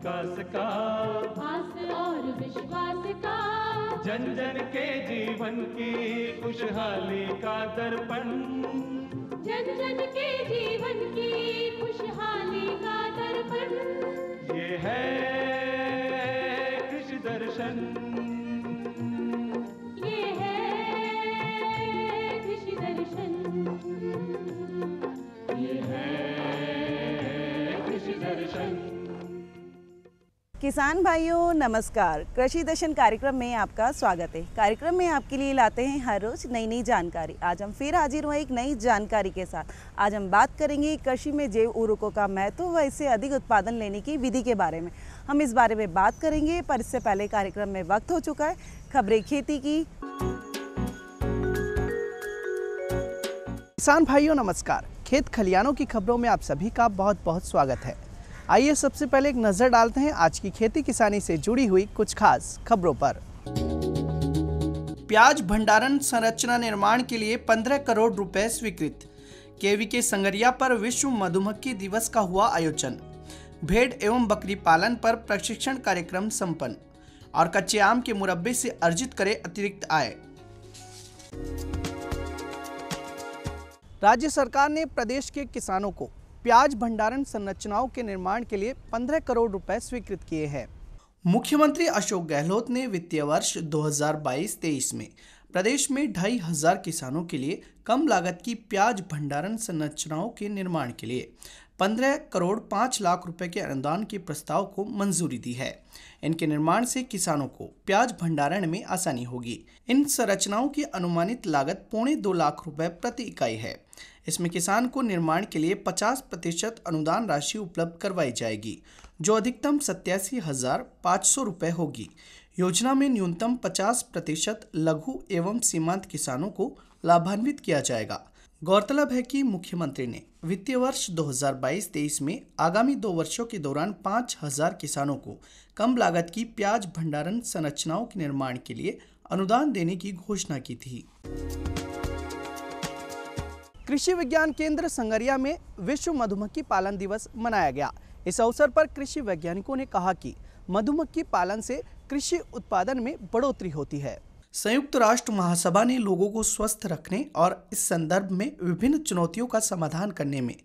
विकास का, आस और विश्वास का, जन जन के जीवन की खुशहाली का दर्पण, जन जन के जीवन की खुशहाली का दर्पण। ये है कृषि दर्शन, ये है कृषि दर्शन, ये है कृषि दर्शन। किसान भाइयों नमस्कार, कृषि दर्शन कार्यक्रम में आपका स्वागत है। कार्यक्रम में आपके लिए लाते हैं हर रोज नई नई जानकारी। आज हम फिर हाजिर हुए एक नई जानकारी के साथ। आज हम बात करेंगे कृषि में जैव उर्वरकों का महत्व व इससे अधिक उत्पादन लेने की विधि के बारे में। हम इस बारे में बात करेंगे, पर इससे पहले कार्यक्रम में वक्त हो चुका है खबरें खेती की। किसान भाइयों नमस्कार, खेत खलियानों की खबरों में आप सभी का बहुत बहुत स्वागत है। आइए सबसे पहले एक नज़र डालते हैं आज की खेती किसानी से जुड़ी हुई कुछ खास खबरों पर। प्याज भंडारण संरचना निर्माण के लिए 15 करोड़ रुपए स्वीकृत। केवीके संगरिया पर विश्व मधुमक्खी दिवस का हुआ आयोजन। भेड़ एवं बकरी पालन पर प्रशिक्षण कार्यक्रम संपन्न। और कच्चे आम के मुरब्बे से अर्जित करे अतिरिक्त आय। राज्य सरकार ने प्रदेश के किसानों को प्याज भंडारण संरचनाओं के निर्माण के लिए 15 करोड़ रुपए स्वीकृत किए हैं। मुख्यमंत्री अशोक गहलोत ने वित्तीय वर्ष 2022-23 में प्रदेश में 2500 किसानों के लिए कम लागत की प्याज भंडारण संरचनाओं के निर्माण के लिए 15 करोड़ 5 लाख रुपए के अनुदान के प्रस्ताव को मंजूरी दी है। इनके निर्माण से किसानों को प्याज भंडारण में आसानी होगी। इन संरचनाओं की अनुमानित लागत 2.25 लाख रुपए प्रति इकाई है। इसमें किसान को निर्माण के लिए 50% अनुदान राशि उपलब्ध करवाई जाएगी, जो अधिकतम 87,500 रुपये होगी। योजना में न्यूनतम 50% लघु एवं सीमांत किसानों को लाभान्वित किया जाएगा। गौरतलब है कि मुख्यमंत्री ने वित्तीय वर्ष 2022-23 में आगामी 2 वर्षों के दौरान 5000 किसानों को कम लागत की प्याज भंडारण संरचनाओं के निर्माण के लिए अनुदान देने की घोषणा की थी। कृषि विज्ञान केंद्र संगरिया में विश्व मधुमक्खी पालन दिवस मनाया गया। इस अवसर पर कृषि वैज्ञानिकों ने कहा कि मधुमक्खी पालन से कृषि उत्पादन में बढ़ोतरी होती है। संयुक्त राष्ट्र महासभा ने लोगों को स्वस्थ रखने और इस संदर्भ में विभिन्न चुनौतियों का समाधान करने में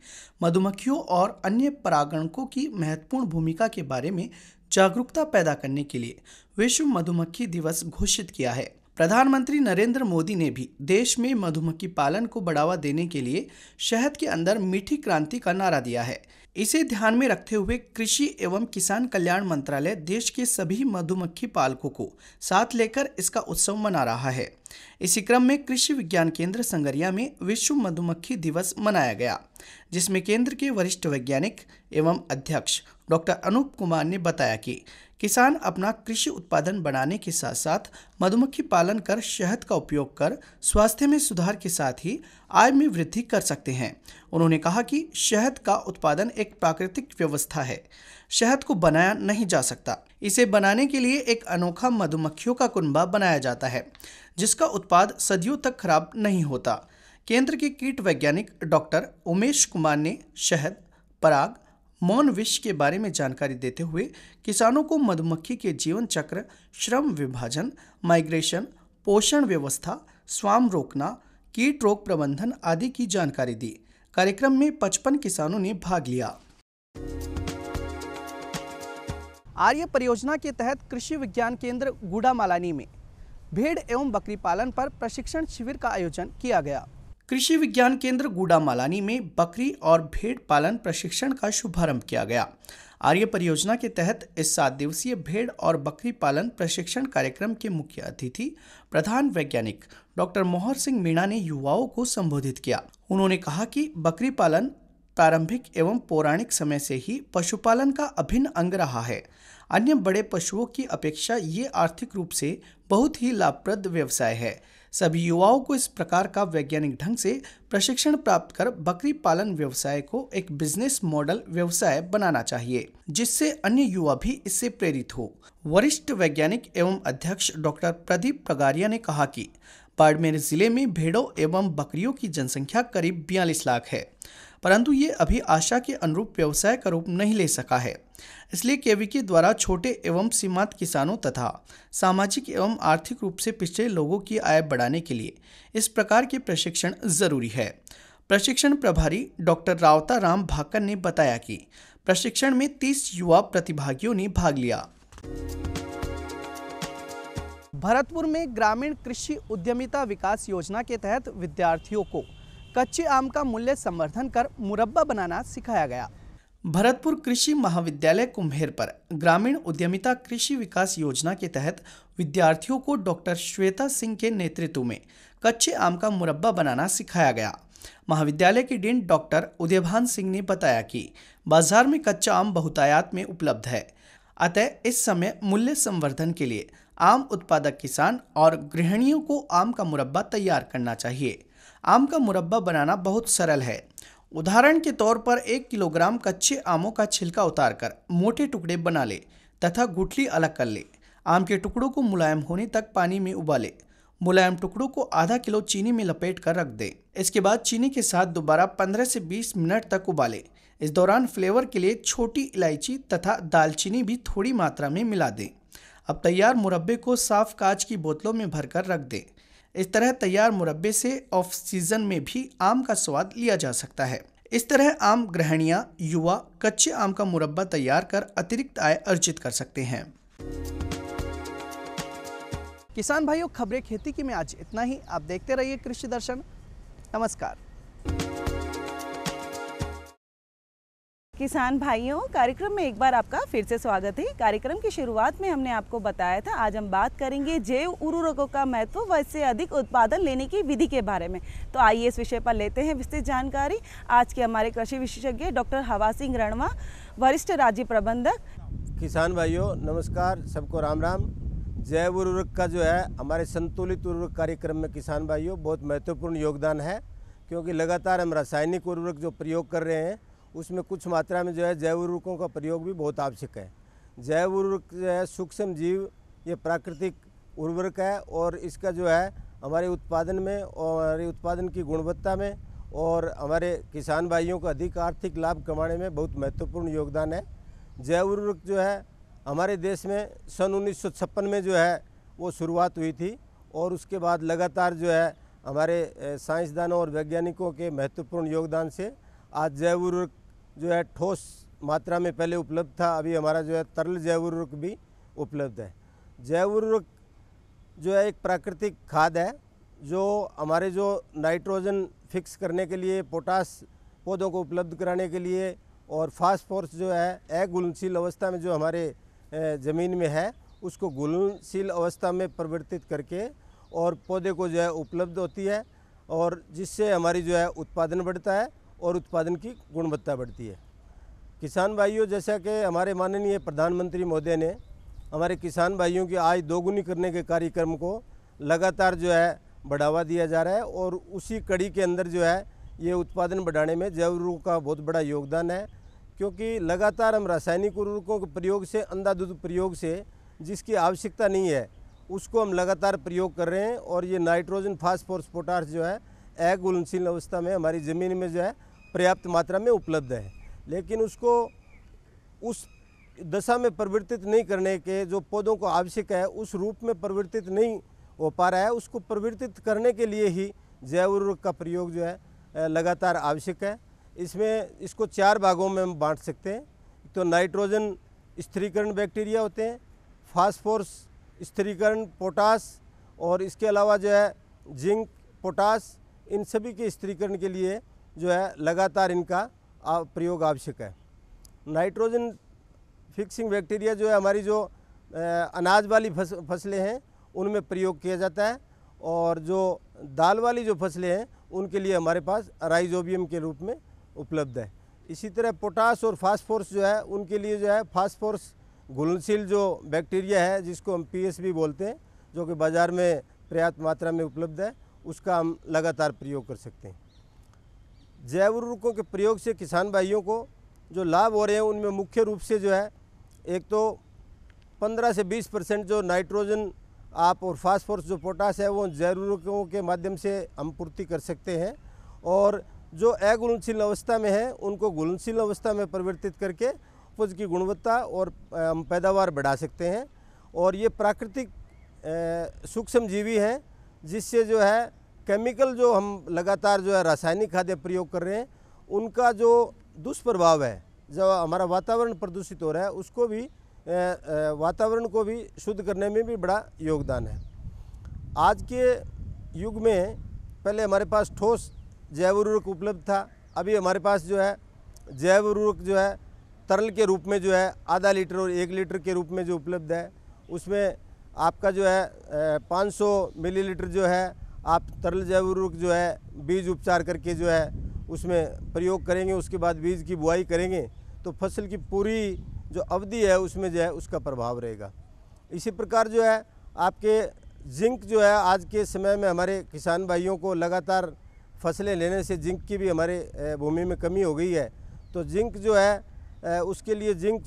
मधुमक्खियों और अन्य परागणकों की महत्वपूर्ण भूमिका के बारे में जागरूकता पैदा करने के लिए विश्व मधुमक्खी दिवस घोषित किया है। प्रधानमंत्री नरेंद्र मोदी ने भी देश में मधुमक्खी पालन को बढ़ावा देने के लिए शहद के अंदर मीठी क्रांति का नारा दिया है। इसे ध्यान में रखते हुए कृषि एवं किसान कल्याण मंत्रालय देश के सभी मधुमक्खी पालकों को साथ लेकर इसका उत्सव मना रहा है। इसी क्रम में कृषि विज्ञान केंद्र संगरिया में विश्व मधुमक्खी दिवस मनाया गया, जिसमें केंद्र के वरिष्ठ वैज्ञानिक एवं अध्यक्ष डॉक्टर अनूप कुमार ने बताया कि किसान अपना कृषि उत्पादन बढ़ाने के साथ साथ मधुमक्खी पालन कर शहद का उपयोग कर स्वास्थ्य में सुधार के साथ ही आय में वृद्धि कर सकते हैं। उन्होंने कहा कि शहद का उत्पादन एक प्राकृतिक व्यवस्था है, शहद को बनाया नहीं जा सकता। इसे बनाने के लिए एक अनोखा मधुमक्खियों का कुनबा बनाया जाता है, जिसका उत्पाद सदियों तक खराब नहीं होता। केंद्र के कीट वैज्ञानिक डॉक्टर उमेश कुमार ने शहद, पराग, मौन विष के बारे में जानकारी देते हुए किसानों को मधुमक्खी के जीवन चक्र, श्रम विभाजन, माइग्रेशन, पोषण व्यवस्था, स्वाम रोकना, कीट रोग प्रबंधन आदि की जानकारी दी। कार्यक्रम में 55 किसानों ने भाग लिया। आर्य परियोजना के तहत कृषि विज्ञान केंद्र गुड़ामालानी में भेड़ एवं बकरी पालन पर प्रशिक्षण शिविर का आयोजन किया गया। कृषि विज्ञान केंद्र गुड़ामालानी में बकरी और भेड़ पालन प्रशिक्षण का शुभारंभ किया गया। आर्य परियोजना के तहत इस 7 दिवसीय भेड़ और बकरी पालन प्रशिक्षण कार्यक्रम के मुख्य अतिथि प्रधान वैज्ञानिक डॉक्टर मोहर सिंह मीणा ने युवाओं को संबोधित किया। उन्होंने कहा कि बकरी पालन प्रारंभिक एवं पौराणिक समय से ही पशुपालन का अभिन्न अंग रहा है। अन्य बड़े पशुओं की अपेक्षा ये आर्थिक रूप से बहुत ही लाभप्रद व्यवसाय है। सभी युवाओं को इस प्रकार का वैज्ञानिक ढंग से प्रशिक्षण प्राप्त कर बकरी पालन व्यवसाय को एक बिजनेस मॉडल व्यवसाय बनाना चाहिए, जिससे अन्य युवा भी इससे प्रेरित हो। वरिष्ठ वैज्ञानिक एवं अध्यक्ष डॉक्टर प्रदीप प्रगारिया ने कहा कि बाड़मेर जिले में भेड़ों एवं बकरियों की जनसंख्या करीब 42 लाख है, परंतु ये अभी आशा के अनुरूप व्यवसाय का रूप नहीं ले सका है। इसलिए केवीके द्वारा छोटे एवं सीमांत किसानों तथा सामाजिक एवं आर्थिक रूप से पिछड़े लोगों की आय बढ़ाने के लिए इस प्रकार के प्रशिक्षण जरूरी है। प्रशिक्षण प्रभारी डॉक्टर रावता राम भाकर ने बताया कि प्रशिक्षण में 30 युवा प्रतिभागियों ने भाग लिया। भरतपुर में ग्रामीण कृषि उद्यमिता विकास योजना के तहत विद्यार्थियों को कच्चे आम का मूल्य संवर्धन कर मुरब्बा बनाना सिखाया गया। भरतपुर कृषि महाविद्यालय कुम्हेर पर ग्रामीण उद्यमिता कृषि विकास योजना के तहत विद्यार्थियों को डॉक्टर श्वेता सिंह के नेतृत्व में कच्चे आम का मुरब्बा बनाना सिखाया गया। महाविद्यालय के डीन डॉक्टर उदयभान सिंह ने बताया कि बाजार में कच्चा आम बहुतायत में उपलब्ध है, अतः इस समय मूल्य संवर्धन के लिए आम उत्पादक किसान और गृहिणियों को आम का मुरब्बा तैयार करना चाहिए। आम का मुरब्बा बनाना बहुत सरल है। उदाहरण के तौर पर 1 किलोग्राम कच्चे आमों का छिलका उतारकर मोटे टुकड़े बना ले तथा गुठली अलग कर ले। आम के टुकड़ों को मुलायम होने तक पानी में उबाले। मुलायम टुकड़ों को आधा किलो चीनी में लपेट कर रख दे। इसके बाद चीनी के साथ दोबारा 15 से 20 मिनट तक उबाले। इस दौरान फ्लेवर के लिए छोटी इलायची तथा दालचीनी भी थोड़ी मात्रा में मिला दें। अब तैयार मुरब्बे को साफ कांच की बोतलों में भरकर रख दें। इस तरह तैयार मुरब्बे से ऑफ सीजन में भी आम का स्वाद लिया जा सकता है। इस तरह आम गृहिणियां युवा कच्चे आम का मुरब्बा तैयार कर अतिरिक्त आय अर्जित कर सकते हैं। किसान भाइयों, खबरें खेती की में आज इतना ही। आप देखते रहिए कृषि दर्शन। नमस्कार। किसान भाइयों, कार्यक्रम में एक बार आपका फिर से स्वागत है। कार्यक्रम की शुरुआत में हमने आपको बताया था आज हम बात करेंगे जैव उर्वरकों का महत्व व इससे अधिक उत्पादन लेने की विधि के बारे में। तो आइए इस विषय पर लेते हैं विस्तृत जानकारी। आज के हमारे कृषि विशेषज्ञ डॉक्टर हवा सिंह रणवा, वरिष्ठ राज्य प्रबंधक। किसान भाइयों नमस्कार, सबको राम राम। जैव उर्वरक का जो है हमारे संतुलित उर्वरक कार्यक्रम में किसान भाइयों बहुत महत्वपूर्ण योगदान है, क्योंकि लगातार हम रासायनिक उर्वरक जो प्रयोग कर रहे हैं उसमें कुछ मात्रा में जो है जैव उर्वरकों का प्रयोग भी बहुत आवश्यक है। जैव उर्वरक जो है सूक्ष्म जीव, ये प्राकृतिक उर्वरक है और इसका जो है हमारे उत्पादन में और हमारे उत्पादन की गुणवत्ता में और हमारे किसान भाइयों को अधिक आर्थिक लाभ कमाने में बहुत महत्वपूर्ण योगदान है। जैव उर्वरक जो है हमारे देश में सन 1956 में जो है वो शुरुआत हुई थी और उसके बाद लगातार जो है हमारे साइंसदानों और वैज्ञानिकों के महत्वपूर्ण योगदान से आज जैव उर्वरक जो है ठोस मात्रा में पहले उपलब्ध था, अभी हमारा जो है तरल जैव उर्वरक भी उपलब्ध है। जैव उर्वरक जो है एक प्राकृतिक खाद है जो हमारे जो नाइट्रोजन फिक्स करने के लिए, पोटास पौधों को उपलब्ध कराने के लिए और फास्फोरस जो है अघुलनशील अवस्था में जो हमारे ज़मीन में है उसको घुलनशील अवस्था में परिवर्तित करके और पौधे को जो है उपलब्ध होती है और जिससे हमारी जो है उत्पादन बढ़ता है और उत्पादन की गुणवत्ता बढ़ती है। किसान भाइयों, जैसा कि हमारे माननीय प्रधानमंत्री महोदय ने हमारे किसान भाइयों की आय दोगुनी करने के कार्यक्रम को लगातार जो है बढ़ावा दिया जा रहा है और उसी कड़ी के अंदर जो है ये उत्पादन बढ़ाने में जैव उर्वरकों का बहुत बड़ा योगदान है, क्योंकि लगातार हम रासायनिक उर्वरकों के प्रयोग से, अंधाधुंध प्रयोग से जिसकी आवश्यकता नहीं है उसको हम लगातार प्रयोग कर रहे हैं और ये नाइट्रोजन, फास्फोरस, पोटास जो है अघुलनशील अवस्था में हमारी ज़मीन में जो है पर्याप्त मात्रा में उपलब्ध है, लेकिन उसको उस दशा में परिवर्तित नहीं करने के जो पौधों को आवश्यक है उस रूप में परिवर्तित नहीं हो पा रहा है। उसको परिवर्तित करने के लिए ही जैव उर्वरक का प्रयोग जो है लगातार आवश्यक है। इसमें इसको 4 भागों में हम बांट सकते हैं। तो नाइट्रोजन स्थिरीकरण बैक्टीरिया होते हैं, फास्फोरस स्थिरीकरण, पोटास और इसके अलावा जो है जिंक, पोटास, इन सभी के स्थिरीकरण के लिए जो है लगातार इनका प्रयोग आवश्यक है। नाइट्रोजन फिक्सिंग बैक्टीरिया जो है हमारी जो अनाज वाली फसलें हैं उनमें प्रयोग किया जाता है और जो दाल वाली जो फसलें हैं उनके लिए हमारे पास राइजोबियम के रूप में उपलब्ध है। इसी तरह पोटास और फास्फोरस जो है उनके लिए जो है फास्फोरस घुलनशील जो बैक्टीरिया है जिसको हम पीएसबी बोलते हैं, जो कि बाज़ार में पर्याप्त मात्रा में उपलब्ध है, उसका हम लगातार प्रयोग कर सकते हैं। जैव उर्वरकों के प्रयोग से किसान भाइयों को जो लाभ हो रहे हैं उनमें मुख्य रूप से जो है एक तो 15 से 20% जो नाइट्रोजन आप और फास्फोरस जो पोटास है वो जैव उर्वरकों के माध्यम से हम पूर्ति कर सकते हैं और जो अघुलनशील अवस्था में है उनको घुलनशील अवस्था में परिवर्तित करके उपज की गुणवत्ता और हम पैदावार बढ़ा सकते हैं। और ये प्राकृतिक सूक्ष्म जीवी हैं, जिससे जो है केमिकल जो हम लगातार जो है रासायनिक खाद्य प्रयोग कर रहे हैं, उनका जो दुष्प्रभाव है, जो हमारा वातावरण प्रदूषित हो रहा है, उसको भी वातावरण को भी शुद्ध करने में भी बड़ा योगदान है। आज के युग में पहले हमारे पास ठोस जैव उर्वरक उपलब्ध था, अभी हमारे पास जो है जैव उर्वरक जो है तरल के रूप में जो है आधा लीटर और 1 लीटर के रूप में जो उपलब्ध है, उसमें आपका जो है 500 मिलीलीटर जो है आप तरल जैव उर्वरक जो है बीज उपचार करके जो है उसमें प्रयोग करेंगे, उसके बाद बीज की बुआई करेंगे तो फसल की पूरी जो अवधि है उसमें जो है उसका प्रभाव रहेगा। इसी प्रकार जो है आपके जिंक जो है आज के समय में हमारे किसान भाइयों को लगातार फसलें लेने से जिंक की भी हमारे भूमि में कमी हो गई है। तो जिंक जो है उसके लिए जिंक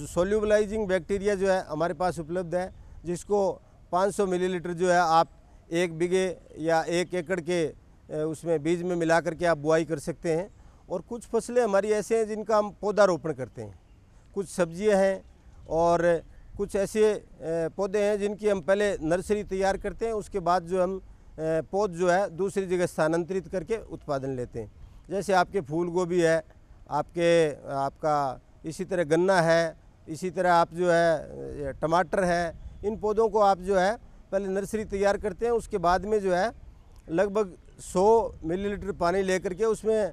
सोल्यूबलाइजिंग बैक्टीरिया जो है हमारे पास उपलब्ध है, जिसको 500 मिलीलीटर जो है आप 1 बीघे या 1 एकड़ के उसमें बीज में मिला करके आप बुआई कर सकते हैं। और कुछ फसलें हमारी ऐसे हैं जिनका हम पौधारोपण करते हैं, कुछ सब्जियां हैं और कुछ ऐसे पौधे हैं जिनकी हम पहले नर्सरी तैयार करते हैं, उसके बाद जो हम पौध जो है दूसरी जगह स्थानांतरित करके उत्पादन लेते हैं। जैसे आपके फूल गोभी है, आपका इसी तरह गन्ना है, इसी तरह आप जो है टमाटर है, इन पौधों को आप जो है पहले नर्सरी तैयार करते हैं, उसके बाद में जो है लगभग 100 मिलीलीटर पानी लेकर के उसमें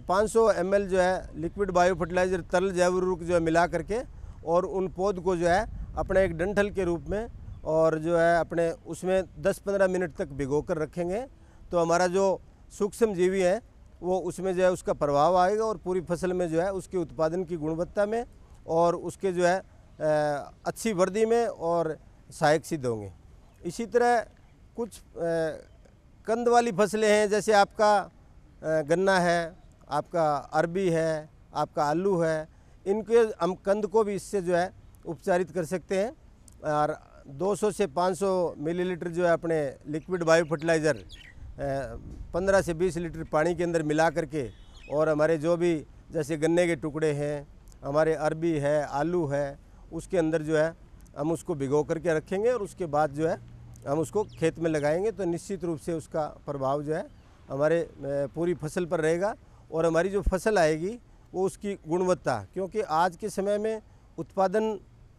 500 ml जो है लिक्विड बायो फर्टिलाइज़र तरल जैव उर्वरक जो है मिला करके और उन पौध को जो है अपने एक डंठल के रूप में और जो है अपने उसमें 10-15 मिनट तक भिगो कर रखेंगे, तो हमारा जो सूक्ष्म जीवी है वो उसमें जो है उसका प्रभाव आएगा और पूरी फसल में जो है उसके उत्पादन की गुणवत्ता में और उसके जो है अच्छी वृद्धि में और सहायक सिद्ध होंगे। इसी तरह कुछ कंद वाली फसलें हैं, जैसे आपका गन्ना है, आपका अरबी है, आपका आलू है, इनके हम कंद को भी इससे जो है उपचारित कर सकते हैं। और 200 से 500 मिलीलीटर जो है अपने लिक्विड बायो फर्टिलाइज़र 15 से 20 लीटर पानी के अंदर मिला करके और हमारे जो भी जैसे गन्ने के टुकड़े हैं, हमारे अरबी है, आलू है, उसके अंदर जो है हम उसको भिगो करके रखेंगे और उसके बाद जो है हम उसको खेत में लगाएंगे, तो निश्चित रूप से उसका प्रभाव जो है हमारे पूरी फसल पर रहेगा और हमारी जो फसल आएगी वो उसकी गुणवत्ता, क्योंकि आज के समय में उत्पादन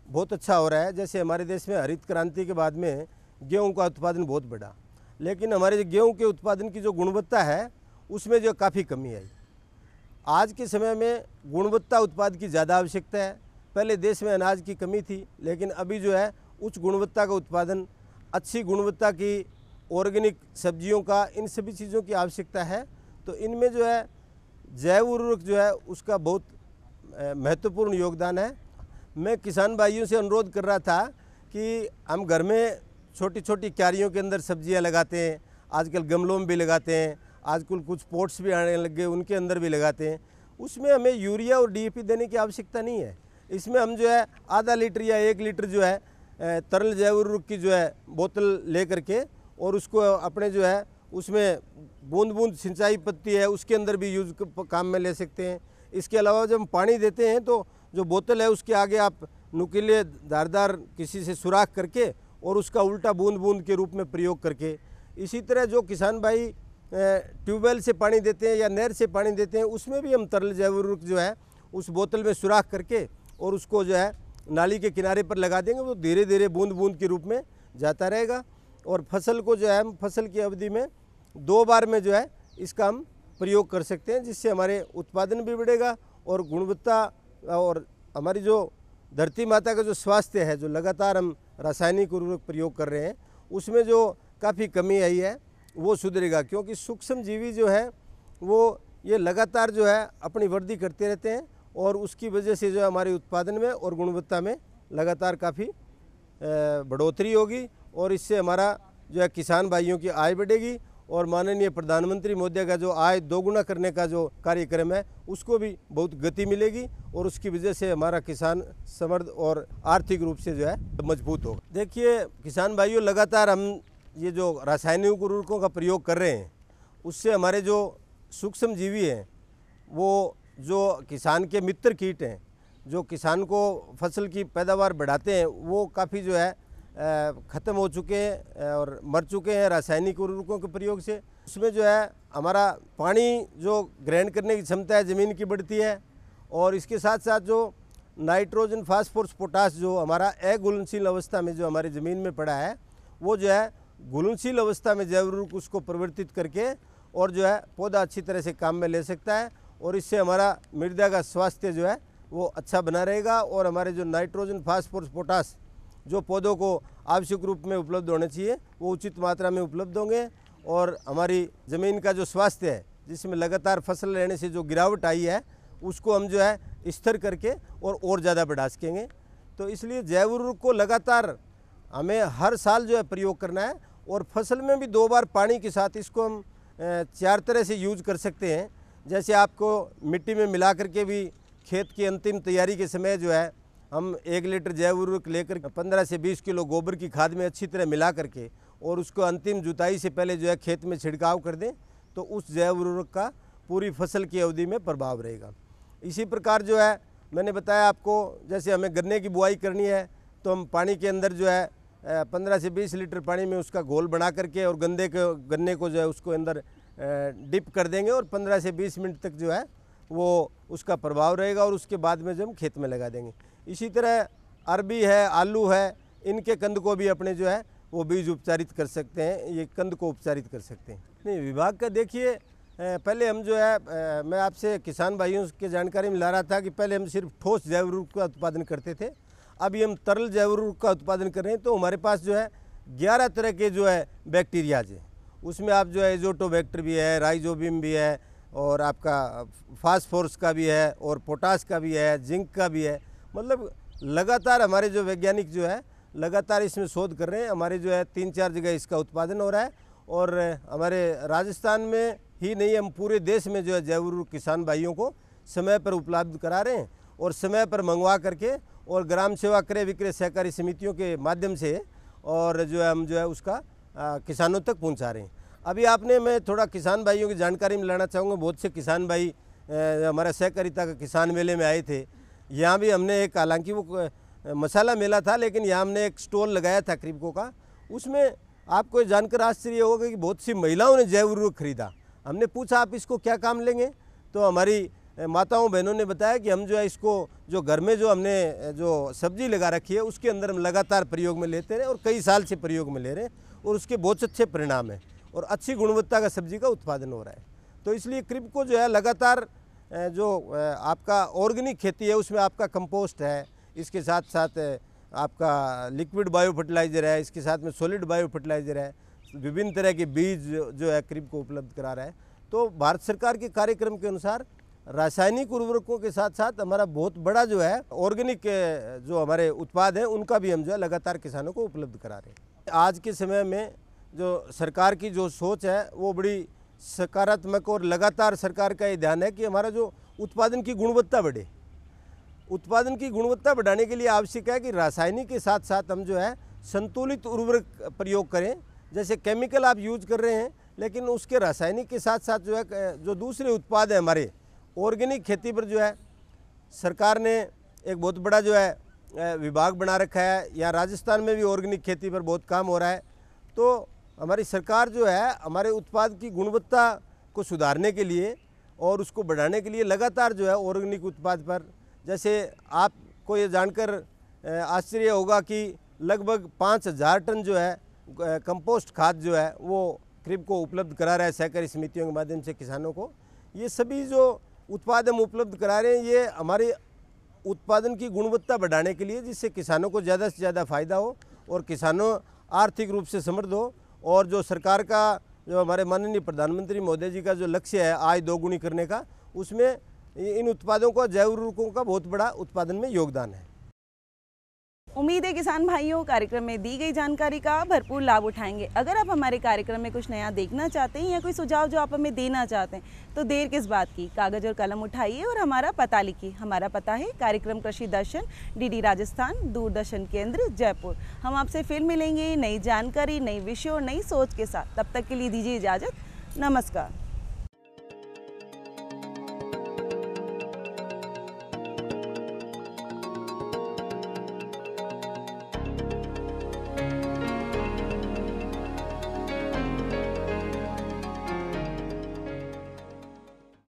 बहुत अच्छा हो रहा है। जैसे हमारे देश में हरित क्रांति के बाद में गेहूं का उत्पादन बहुत बढ़ा, लेकिन हमारे जो गेहूं के उत्पादन की जो गुणवत्ता है उसमें जो काफ़ी कमी आई। आज के समय में गुणवत्ता उत्पाद की ज़्यादा आवश्यकता है। पहले देश में अनाज की कमी थी, लेकिन अभी जो है उच्च गुणवत्ता का उत्पादन, अच्छी गुणवत्ता की ऑर्गेनिक सब्जियों का, इन सभी चीज़ों की आवश्यकता है। तो इनमें जो है जैव उर्वरक जो है उसका बहुत महत्वपूर्ण योगदान है। मैं किसान भाइयों से अनुरोध कर रहा था कि हम घर में छोटी छोटी क्यारियों के अंदर सब्जियां लगाते हैं, आजकल गमलों में भी लगाते हैं, आजकल कुछ पोट्स भी आने लग गए उनके अंदर भी लगाते हैं। उसमें हमें यूरिया और डीएपी देने की आवश्यकता नहीं है। इसमें हम जो है आधा लीटर या 1 लीटर जो है तरल जैव उर्वरक की जो है बोतल ले करके और उसको अपने जो है उसमें बूंद बूंद सिंचाई पत्ती है उसके अंदर भी यूज काम में ले सकते हैं। इसके अलावा जब हम पानी देते हैं तो जो बोतल है उसके आगे आप नुकीले धारदार किसी से सुराख करके और उसका उल्टा बूंद बूंद के रूप में प्रयोग करके, इसी तरह जो किसान भाई ट्यूबवेल से पानी देते हैं या नहर से पानी देते हैं उसमें भी हम तरल जैव उर्वरक जो है उस बोतल में सुराख करके और उसको जो है नाली के किनारे पर लगा देंगे, वो धीरे धीरे बूंद बूंद के रूप में जाता रहेगा और फसल को जो है हम फसल की अवधि में 2 बार में जो है इसका हम प्रयोग कर सकते हैं, जिससे हमारे उत्पादन भी बढ़ेगा और गुणवत्ता और हमारी जो धरती माता का जो स्वास्थ्य है, जो लगातार हम रासायनिक उर्वरक प्रयोग कर रहे हैं उसमें जो काफ़ी कमी आई है वो सुधरेगा। क्योंकि सूक्ष्म जीवी जो है वो ये लगातार जो है अपनी वृद्धि करते रहते हैं और उसकी वजह से जो है हमारे उत्पादन में और गुणवत्ता में लगातार काफ़ी बढ़ोतरी होगी और इससे हमारा जो है किसान भाइयों की आय बढ़ेगी और माननीय प्रधानमंत्री महोदय का जो आय दोगुना करने का जो कार्यक्रम है उसको भी बहुत गति मिलेगी और उसकी वजह से हमारा किसान समृद्ध और आर्थिक रूप से जो है मजबूत होगा। देखिए किसान भाइयों, लगातार हम ये जो रासायनिक उर्वरकों का प्रयोग कर रहे हैं उससे हमारे जो सूक्ष्म जीवी हैं वो जो किसान के मित्र कीट हैं, जो किसान को फसल की पैदावार बढ़ाते हैं, वो काफ़ी जो है ख़त्म हो चुके हैं और मर चुके हैं रासायनिक उर्वरकों के प्रयोग से। उसमें जो है हमारा पानी जो ग्रहण करने की क्षमता है ज़मीन की बढ़ती है, और इसके साथ साथ जो नाइट्रोजन, फास्फोरस, पोटास जो हमारा अघुलनशील अवस्था में जो हमारी ज़मीन में पड़ा है, वो जो है घुलनशील अवस्था में जैव उर्वरक उसको परिवर्तित करके और जो है पौधा अच्छी तरह से काम में ले सकता है, और इससे हमारा मृदा का स्वास्थ्य जो है वो अच्छा बना रहेगा, और हमारे जो नाइट्रोजन, फास्फोरस, पोटास जो पौधों को आवश्यक रूप में उपलब्ध होने चाहिए वो उचित मात्रा में उपलब्ध होंगे, और हमारी ज़मीन का जो स्वास्थ्य है, जिसमें लगातार फसल लेने से जो गिरावट आई है, उसको हम जो है स्थिर करके और ज़्यादा बढ़ा सकेंगे। तो इसलिए जैव उर्वरक को लगातार हमें हर साल जो है प्रयोग करना है, और फसल में भी 2 बार पानी के साथ इसको हम 4 तरह से यूज कर सकते हैं। जैसे आपको मिट्टी में मिला करके भी खेत की अंतिम तैयारी के समय जो है हम 1 लीटर जैव उर्वरक लेकर 15 से 20 किलो गोबर की खाद में अच्छी तरह मिला करके और उसको अंतिम जुताई से पहले जो है खेत में छिड़काव कर दें, तो उस जैव उर्वरक का पूरी फसल की अवधि में प्रभाव रहेगा। इसी प्रकार जो है मैंने बताया आपको, जैसे हमें गन्ने की बुआई करनी है तो हम पानी के अंदर जो है 15 से 20 लीटर पानी में उसका घोल बना करके और गन्ने को जो है उसको अंदर डिप कर देंगे, और 15 से 20 मिनट तक जो है वो उसका प्रभाव रहेगा, और उसके बाद में जो हम खेत में लगा देंगे। इसी तरह अरबी है, आलू है, इनके कंद को भी अपने जो है वो बीज उपचारित कर सकते हैं, ये कंद को उपचारित कर सकते हैं। नहीं, विभाग का देखिए, पहले हम जो है मैं आपसे किसान भाइयों की जानकारी में ला रहा था कि पहले हम सिर्फ ठोस जैव उर्वरक का उत्पादन करते थे, अभी हम तरल जैव उर्वरक का उत्पादन कर रहे हैं। तो हमारे पास जो है 11 तरह के जो है बैक्टीरियाज हैं, उसमें आप जो है एजोटोबैक्टर भी है, राइजोबियम भी है, और आपका फास्फोरस का भी है, और पोटास का भी है, जिंक का भी है। मतलब लगातार हमारे जो वैज्ञानिक जो है लगातार इसमें शोध कर रहे हैं। हमारे जो है 3-4 जगह इसका उत्पादन हो रहा है, और हमारे राजस्थान में ही नहीं, हम पूरे देश में जो है जैव उर्वरक किसान भाइयों को समय पर उपलब्ध करा रहे हैं, और समय पर मंगवा करके और ग्राम सेवा क्रय विक्रय सहकारी समितियों के माध्यम से और जो है हम जो है उसका किसानों तक पहुंचा रहे हैं। अभी आपने, मैं थोड़ा किसान भाइयों की जानकारी में लाना चाहूँगा, बहुत से किसान भाई हमारा सहकारिता का किसान मेले में आए थे। यहाँ भी हमने एक, हालांकि वो मसाला मेला था, लेकिन यहाँ हमने एक स्टॉल लगाया था क्रिप्को का। उसमें आपको ये जानकर आश्चर्य होगा कि बहुत सी महिलाओं ने जैव उर्वरक खरीदा। हमने पूछा आप इसको क्या काम लेंगे, तो हमारी माताओं बहनों ने बताया कि हम जो है इसको जो घर में जो हमने जो सब्जी लगा रखी है उसके अंदर हम लगातार प्रयोग में लेते रहे, और कई साल से प्रयोग में ले रहे हैं, और उसके बहुत अच्छे परिणाम हैं, और अच्छी गुणवत्ता का सब्जी का उत्पादन हो रहा है। तो इसलिए क्रिप्को जो है लगातार जो आपका ऑर्गेनिक खेती है उसमें आपका कंपोस्ट है, इसके साथ साथ आपका लिक्विड बायो फर्टिलाइज़र है, इसके साथ में सॉलिड बायो फर्टिलाइज़र है, विभिन्न तरह के बीज जो है क्रिप्को उपलब्ध करा रहा है। तो भारत सरकार के कार्यक्रम के अनुसार रासायनिक उर्वरकों के साथ साथ हमारा बहुत बड़ा जो है ऑर्गेनिक जो हमारे उत्पाद हैं उनका भी हम जो है लगातार किसानों को उपलब्ध करा रहे हैं। आज के समय में जो सरकार की जो सोच है वो बड़ी सकारात्मक, और लगातार सरकार का ये ध्यान है कि हमारा जो उत्पादन की गुणवत्ता बढ़े। उत्पादन की गुणवत्ता बढ़ाने के लिए आवश्यक है कि रासायनिक के साथ साथ हम जो है संतुलित उर्वरक प्रयोग करें। जैसे केमिकल आप यूज कर रहे हैं, लेकिन उसके रासायनिक के साथ साथ जो है जो दूसरे उत्पाद हैं हमारे ऑर्गेनिक खेती पर जो है सरकार ने एक बहुत बड़ा जो है विभाग बना रखा है। यहाँ राजस्थान में भी ऑर्गेनिक खेती पर बहुत काम हो रहा है। तो हमारी सरकार जो है हमारे उत्पाद की गुणवत्ता को सुधारने के लिए और उसको बढ़ाने के लिए लगातार जो है ऑर्गेनिक उत्पाद पर, जैसे आपको ये जानकर आश्चर्य होगा कि लगभग 5000 टन जो है कंपोस्ट खाद जो है वो क्रिप्को उपलब्ध करा रहा है सहकारी समितियों के माध्यम से किसानों को। ये सभी जो उत्पाद हम उपलब्ध करा रहे हैं ये हमारे उत्पादन की गुणवत्ता बढ़ाने के लिए, जिससे किसानों को ज़्यादा से ज़्यादा फायदा हो और किसानों आर्थिक रूप से समृद्ध हो। और जो सरकार का, जो हमारे माननीय प्रधानमंत्री महोदय जी का जो लक्ष्य है आय दोगुनी करने का, उसमें इन उत्पादों का, जैव उर्वरकों का बहुत बड़ा उत्पादन में योगदान है। उम्मीद है किसान भाइयों कार्यक्रम में दी गई जानकारी का भरपूर लाभ उठाएंगे। अगर आप हमारे कार्यक्रम में कुछ नया देखना चाहते हैं या कोई सुझाव जो आप हमें देना चाहते हैं तो देर किस बात की, कागज़ और कलम उठाइए और हमारा पता लिखिए। हमारा पता है कार्यक्रम कृषि दर्शन, डीडी राजस्थान, दूरदर्शन केंद्र, जयपुर। हम आपसे फिर मिलेंगे नई जानकारी, नई विषय और नई सोच के साथ। तब तक के लिए दीजिए इजाज़त। नमस्कार।